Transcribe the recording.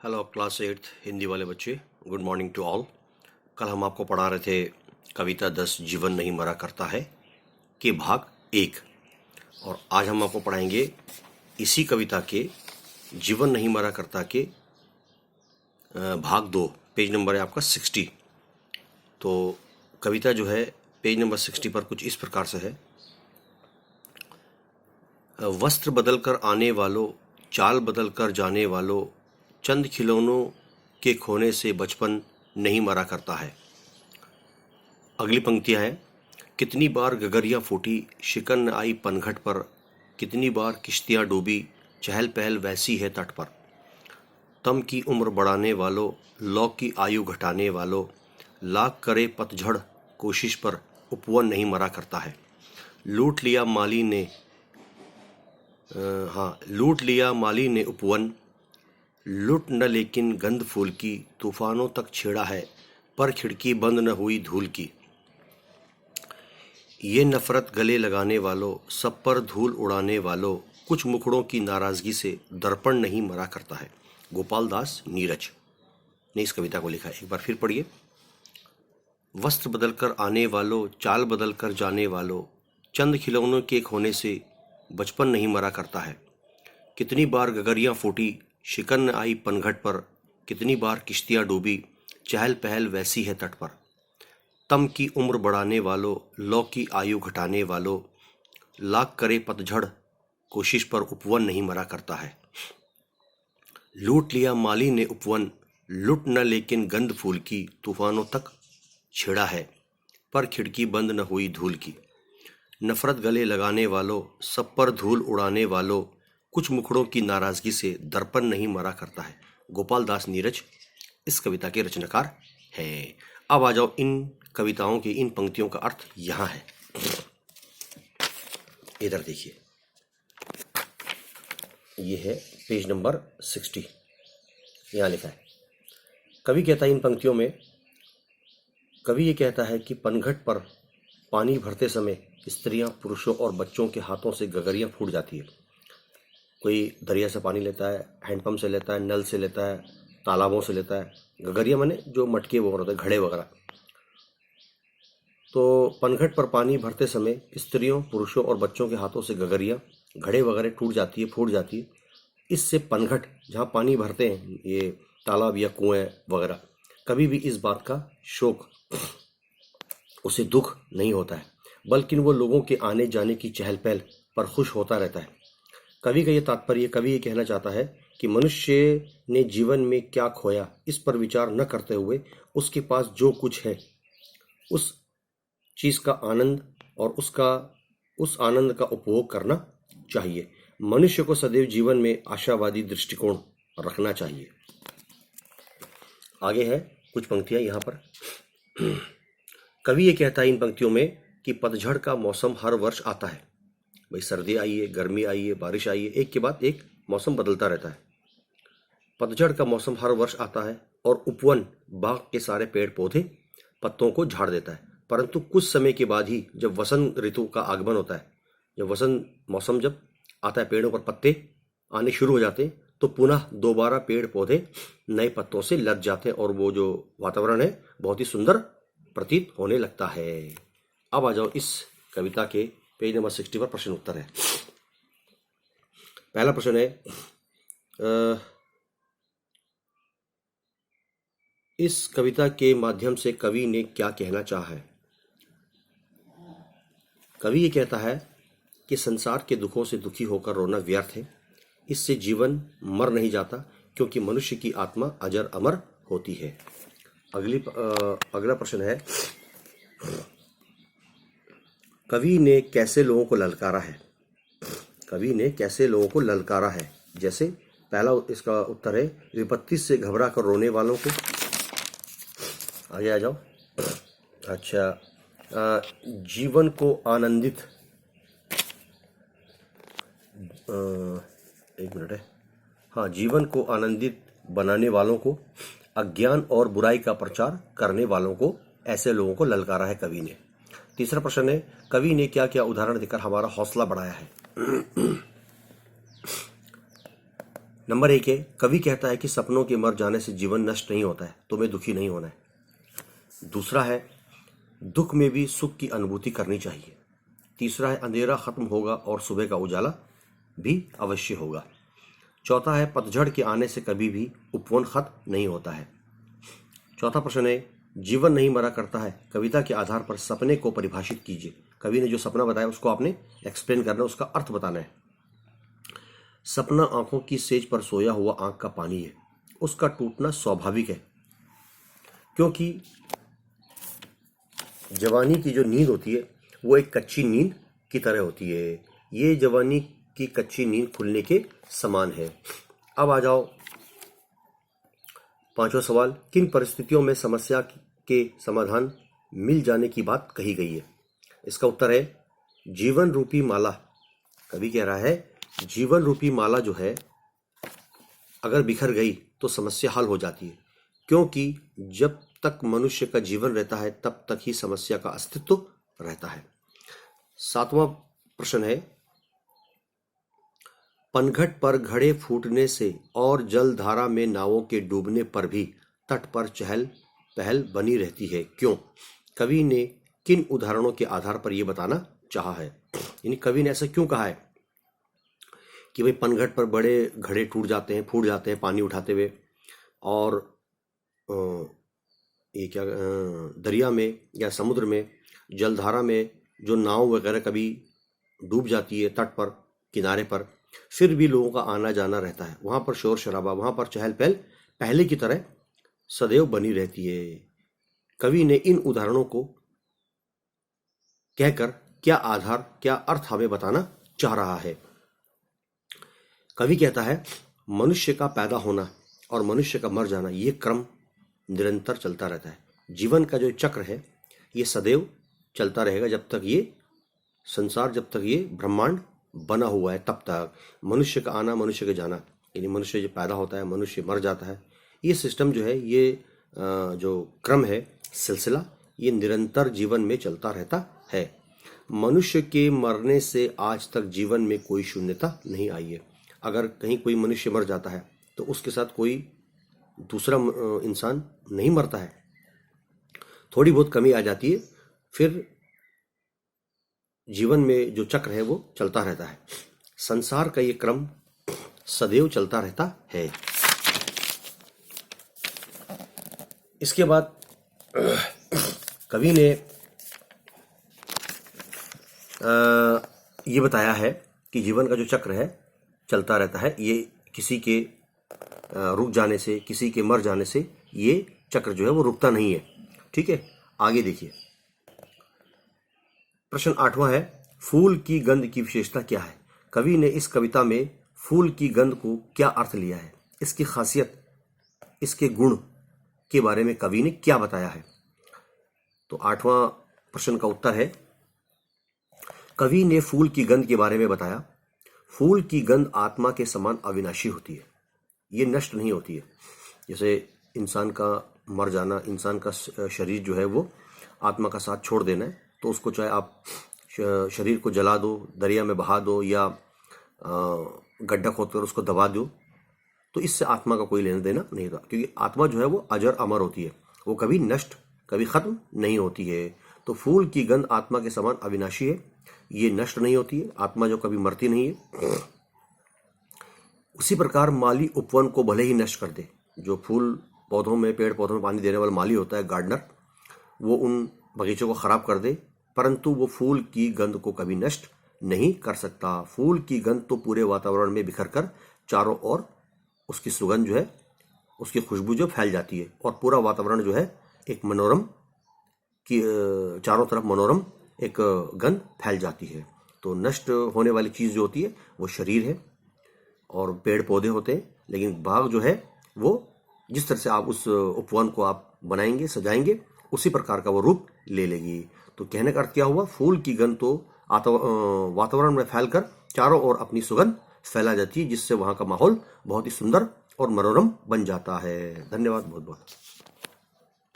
Hello class 8 Hindi वाले बच्चे, good morning to all. कल हम आपको पढ़ा रहे थे कविता 10 जीवन नहीं मरा करता है के भाग 1, और आज हम आपको पढ़ाएंगे इसी कविता के जीवन नहीं मरा करता के भाग 2। पेज नंबर है आपका 60। तो कविता जो है पेज नंबर 60 पर कुछ इस प्रकार से है। वस्त्र बदल कर आने वालों, चाल बदल कर जाने वालों, चंद खिलौनों के खोने से बचपन नहीं मरा करता है। अगली पंक्तियां हैं। कितनी बार गगरियां फूटी, शिकन न आई पनघट पर, कितनी बार किश्तियां डूबी, चहल पहल वैसी है तट पर। तम की उम्र बढ़ाने वालों, लौ की आयु घटाने वालों, लाख करे पतझड़ कोशिश पर, उपवन नहीं मरा करता है। लूट लिया माली ने लूट लिया माली ने उपवन, लुट न लेकिन गंध फूल की, तूफानों तक छेड़ा है पर खिड़की बंद न हुई धूल की। ये नफरत गले लगाने वालों, सब पर धूल उड़ाने वालों, कुछ मुखड़ों की नाराजगी से दर्पण नहीं मरा करता है। गोपाल दास नीरज ने इस कविता को लिखा है। एक बार फिर पढ़िए। वस्त्र बदल कर आने वालों, चाल बदल कर जाने वालों, चंद खिलौनों के खोने से बचपन नहीं मरा करता है। कितनी बार गगरियां फूटी, शिकन न आई पनघट पर, कितनी बार किश्तियां डूबी, चहल पहल वैसी है तट पर। तम की उम्र बढ़ाने वालों, लौ की आयु घटाने वालों, लाख करे पतझड़ कोशिश पर, उपवन नहीं मरा करता है। लूट लिया माली ने उपवन, लुट न लेकिन गंध फूल की, तूफानों तक छेड़ा है पर खिड़की बंद न हुई धूल की। नफरत गले लगाने वालों, सब पर धूल उड़ाने वालों, कुछ मुखड़ों की नाराजगी से दर्पण नहीं मरा करता है। गोपाल दास नीरज इस कविता के रचनाकार हैं। अब आ जाओ, इन कविताओं की इन पंक्तियों का अर्थ यहाँ है। इधर देखिए, ये है पेज नंबर 60। यहाँ लिखा है। कवि कहता है इन पंक्तियों में, कवि ये कहता है कि पनघट पर पानी भरते समय स्त्रियां, पुरुषों और बच्चों के हाथों से गगरियां फूट जाती है। कोई दरिया से पानी लेता है, हैंडपम्प से लेता है, नल से लेता है, तालाबों से लेता है। गगरिया माने जो मटके वगैरह होते हैं, घड़े वगैरह। तो पनघट पर पानी भरते समय स्त्रियों, पुरुषों और बच्चों के हाथों से गगरिया, घड़े वगैरह टूट जाती है, फूट जाती है। इससे पनघट, जहाँ पानी भरते हैं ये तालाब या कुएं वगैरह, कभी भी इस बात का शोक, उसे दुख नहीं होता है, बल्कि वो लोगों के आने जाने की चहल पहल पर खुश होता रहता है। कवि का ये तात्पर्य, कवि ये कहना चाहता है कि मनुष्य ने जीवन में क्या खोया इस पर विचार न करते हुए उसके पास जो कुछ है उस चीज का आनंद और उस आनंद का उपभोग करना चाहिए। मनुष्य को सदैव जीवन में आशावादी दृष्टिकोण रखना चाहिए। आगे है कुछ पंक्तियां यहाँ पर। कवि ये कहता है इन पंक्तियों में कि पतझड़ का मौसम हर वर्ष आता है। भाई, सर्दी आई है, गर्मी आई है, बारिश आई है, एक के बाद एक मौसम बदलता रहता है। पतझड़ का मौसम हर वर्ष आता है और उपवन, बाग के सारे पेड़ पौधे पत्तों को झाड़ देता है। परंतु कुछ समय के बाद ही जब वसंत ऋतु का आगमन होता है, जब वसंत मौसम जब आता है, पेड़ों पर पत्ते आने शुरू हो जाते हैं, तो पुनः दोबारा पेड़ पौधे नए पत्तों से लद जाते हैं और वो जो वातावरण है बहुत ही सुंदर प्रतीत होने लगता है। अब आ जाओ, इस कविता के पेज नंबर 60 पर प्रश्न उत्तर है। पहला प्रश्न है, इस कविता के माध्यम से कवि ने क्या कहना चाहा है। कवि ये कहता है कि संसार के दुखों से दुखी होकर रोना व्यर्थ है। इससे जीवन मर नहीं जाता, क्योंकि मनुष्य की आत्मा अजर अमर होती है। अगला प्रश्न है, कवि ने कैसे लोगों को ललकारा है। कवि ने कैसे लोगों को ललकारा है। जैसे पहला इसका उत्तर है, विपत्ति से घबरा कर रोने वालों को। आगे आ जाओ। अच्छा, जीवन को आनंदित, एक मिनट है, हाँ, जीवन को आनंदित बनाने वालों को, अज्ञान और बुराई का प्रचार करने वालों को, ऐसे लोगों को ललकारा है कवि ने। तीसरा प्रश्न है, कवि ने क्या क्या उदाहरण देकर हमारा हौसला बढ़ाया है। नंबर 1 है, कवि कहता है कि सपनों के मर जाने से जीवन नष्ट नहीं होता है, तुम्हें दुखी नहीं होना है। दूसरा है, दुख में भी सुख की अनुभूति करनी चाहिए। तीसरा है, अंधेरा खत्म होगा और सुबह का उजाला भी अवश्य होगा। चौथा है, पतझड़ के आने से कभी भी उपवन खत्म नहीं होता है। चौथा प्रश्न है, जीवन नहीं मरा करता है, कविता के आधार पर सपने को परिभाषित कीजिए। कवि ने जो सपना बताया उसको आपने एक्सप्लेन करना, उसका अर्थ बताना है। सपना आंखों की सेज पर सोया हुआ आंख का पानी है, उसका टूटना स्वाभाविक है, क्योंकि जवानी की जो नींद होती है वो एक कच्ची नींद की तरह होती है। ये जवानी की कच्ची नींद खुलने के समान है। अब आ जाओ पांचवा सवाल, किन परिस्थितियों में समस्या के समाधान मिल जाने की बात कही गई है? इसका उत्तर है, जीवन रूपी माला। कवि कह रहा है जीवन रूपी माला जो है अगर बिखर गई तो समस्या हल हो जाती है, क्योंकि जब तक मनुष्य का जीवन रहता है तब तक ही समस्या का अस्तित्व रहता है। सातवां प्रश्न है, पनघट पर घड़े फूटने से और जलधारा में नावों के डूबने पर भी तट पर चहल पहल बनी रहती है, क्यों? कवि ने किन उदाहरणों के आधार पर यह बताना चाहा है? यानी कवि ने ऐसा क्यों कहा है कि भाई पनघट पर बड़े घड़े फूट जाते हैं पानी उठाते हुए, और ये क्या दरिया में या समुद्र में जलधारा में जो नाव वगैरह कभी डूब जाती है तट पर किनारे पर, फिर भी लोगों का आना जाना रहता है, वहां पर शोर शराबा, वहां पर चहल पहल पहले की तरह सदैव बनी रहती है। कवि ने इन उदाहरणों को कहकर क्या आधार, क्या अर्थ हमें बताना चाह रहा है? कवि कहता है मनुष्य का पैदा होना और मनुष्य का मर जाना ये क्रम निरंतर चलता रहता है। जीवन का जो चक्र है ये सदैव चलता रहेगा, जब तक ये संसार, जब तक ये ब्रह्मांड बना हुआ है तब तक। मनुष्य का आना, मनुष्य का जाना, यानी मनुष्य जो पैदा होता है, मनुष्य मर जाता है, ये सिस्टम जो है, ये जो क्रम है, सिलसिला, ये निरंतर जीवन में चलता रहता है। मनुष्य के मरने से आज तक जीवन में कोई शून्यता नहीं आई है। अगर कहीं कोई मनुष्य मर जाता है तो उसके साथ कोई दूसरा इंसान नहीं मरता है, थोड़ी बहुत कमी आ जाती है, फिर जीवन में जो चक्र है वो चलता रहता है। संसार का ये क्रम सदैव चलता रहता है। इसके बाद कवि ने ये बताया है कि जीवन का जो चक्र है चलता रहता है, ये किसी के रुक जाने से, किसी के मर जाने से ये चक्र जो है वो रुकता नहीं है। ठीक है, आगे देखिए। प्रश्न 8वां है, फूल की गंध की विशेषता क्या है? कवि ने इस कविता में फूल की गंध को क्या अर्थ लिया है? इसकी खासियत, इसके गुण के बारे में कवि ने क्या बताया है? तो 8वां प्रश्न का उत्तर है, कवि ने फूल की गंध के बारे में बताया। फूल की गंध आत्मा के समान अविनाशी होती है, ये नष्ट नहीं होती है। जैसे इंसान का मर जाना, इंसान का शरीर जो है वो आत्मा का साथ छोड़ देना है, तो उसको चाहे आप शरीर को जला दो, दरिया में बहा दो, या गड्ढा खोदकर उसको दबा दो, तो इससे आत्मा का कोई लेना देना नहीं था, क्योंकि आत्मा जो है वो अजर अमर होती है, वो कभी नष्ट, कभी खत्म नहीं होती है। तो फूल की गंध आत्मा के समान अविनाशी है, ये नष्ट नहीं होती है, आत्मा जो कभी मरती नहीं है। उसी प्रकार माली उपवन को भले ही नष्ट कर दे, जो फूल पौधों में, पेड़ पौधों में पानी देने वाला माली होता है, गार्डनर, वो उन बगीचों को खराब कर दे, परंतु वो फूल की गंध को कभी नष्ट नहीं कर सकता। फूल की गंध तो पूरे वातावरण में बिखर कर चारों ओर उसकी सुगंध जो है, उसकी खुशबू जो फैल जाती है, और पूरा वातावरण जो है एक मनोरम की, चारों तरफ मनोरम एक गंध फैल जाती है। तो नष्ट होने वाली चीज़ जो होती है वो शरीर है और पेड़ पौधे होते हैं, लेकिन बाग जो है वो जिस तरह से आप उस उपवन को आप बनाएंगे, सजाएंगे, उसी प्रकार का वो रूप ले लेगी। तो कहने का अर्थ क्या हुआ? फूल की गंध तो वातावरण में फैलकर चारों ओर अपनी सुगंध फैला जाती है, जिससे वहाँ का माहौल बहुत ही सुंदर और मनोरम बन जाता है। धन्यवाद बहुत बहुत।